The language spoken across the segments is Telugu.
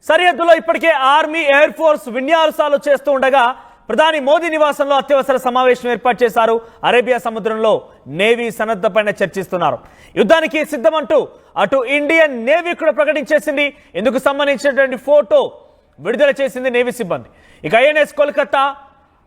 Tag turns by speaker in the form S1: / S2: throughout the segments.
S1: సరిహద్దులో ఇప్పటికే ఆర్మీ ఎయిర్ ఫోర్స్ విన్యాసాలు చేస్తూ ఉండగా ప్రధాని మోదీ నివాసంలో అత్యవసర సమావేశం ఏర్పాటు చేశారు. అరేబియా సముద్రంలో నేవీ సన్నద్ధపైన చర్చిస్తున్నారు. యుద్ధానికి సిద్ధమంటూ అటు ఇండియన్ నేవీ కూడా ప్రకటించేసింది. ఇందుకు సంబంధించినటువంటి ఫోటో విడుదల చేసింది నేవీ సిబ్బంది. ఇక ఐఎన్ఎస్ కోల్కతా,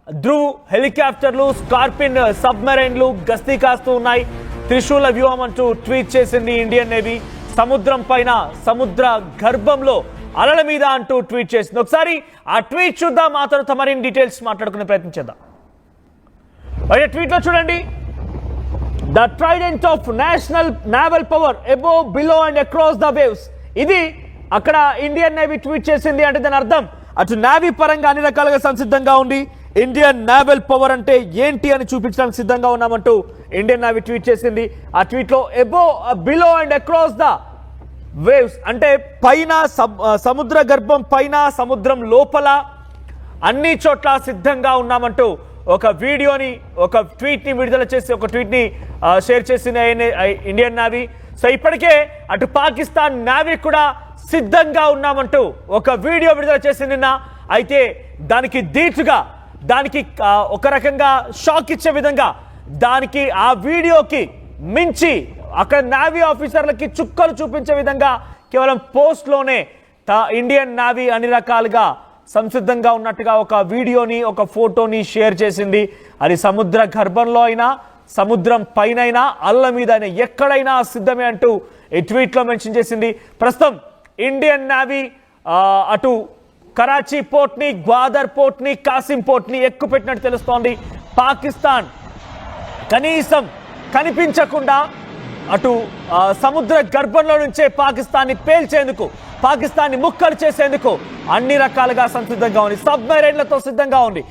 S1: ధ్రువ్ హెలికాప్టర్లు, స్కార్పిన్ సబ్మెరైన్లు గస్తీ కాస్తూ ఉన్నాయి. త్రిశూల వ్యూహం అంటూ ట్వీట్ చేసింది ఇండియన్ నేవీ. సముద్రం పైన, సముద్ర గర్భంలో అలల మీద అంటూ ట్వీట్ చేసింది. ఒకసారి ఆ ట్వీట్ చూద్దాం, ఆ తర్వాత మరిన్ని డీటెయిల్స్ మాట్లాడుకునే ప్రయత్నం చేద్దాం. ట్వీట్ లో చూడండి, the trident of national naval power above, below and across the waves. ఇది అక్కడ ఇండియన్ నేవీ ట్వీట్ చేసింది. అంటే దాని అర్థం అటు నేవీ పరంగా అన్ని రకాలుగా సంసిద్ధంగా ఉంది. ఇండియన్ నావల్ పవర్ అంటే ఏంటి అని చూపించడానికి సిద్ధంగా ఉన్నామంటూ ఇండియన్ నేవీ ట్వీట్ చేసింది. ఆ ట్వీట్ లో above, below and across the waves అంటే పైన, సముద్ర గర్భం పైన, సముద్రం లోపల అన్ని చోట్ల సిద్ధంగా ఉన్నామంటూ ఒక వీడియోని, ఒక ట్వీట్ ని విడుదల చేసి, ఒక ట్వీట్ ని షేర్ చేసింది ఇండియన్ నేవీ. సో ఇప్పటికే అటు పాకిస్తాన్ నేవీ కూడా సిద్ధంగా ఉన్నామంటూ ఒక వీడియో విడుదల చేసింది నిన్న. అయితే దానికి ధీటుగా, దానికి ఒక రకంగా షాక్ ఇచ్చే విధంగా, దానికి ఆ వీడియోకి మించి అక్కడ నేవీ ఆఫీసర్లకి చుక్కలు చూపించే విధంగా కేవలం పోస్ట్లోనే ఇండియన్ నేవీ అన్ని రకాలుగా సంసిద్ధంగా ఉన్నట్టుగా ఒక వీడియోని, ఒక ఫోటోని షేర్ చేసింది. అది సముద్ర గర్భంలో అయినా, సముద్రం పైన అయినా, అల్ల మీద అయినా, ఎక్కడైనా సిద్ధమే అంటూ ఈ ట్వీట్లో మెన్షన్ చేసింది. ప్రస్తుతం ఇండియన్ నేవీ అటు కరాచీ పోర్ట్ని, గ్వాదర్ పోర్ట్ని, కాసిం పోర్ట్ని ఎక్కుపెట్టినట్టు తెలుస్తోంది. పాకిస్తాన్ కనీసం కనిపించకుండా అటు సముద్ర గర్భంలో నుంచే పాకిస్తాన్ని పేల్చేందుకు, పాకిస్తాన్ని ముక్కలు చేసేందుకు అన్ని రకాలుగా సంసిద్ధంగా ఉంది. సబ్మెరైన్లతో సిద్ధంగా ఉంది.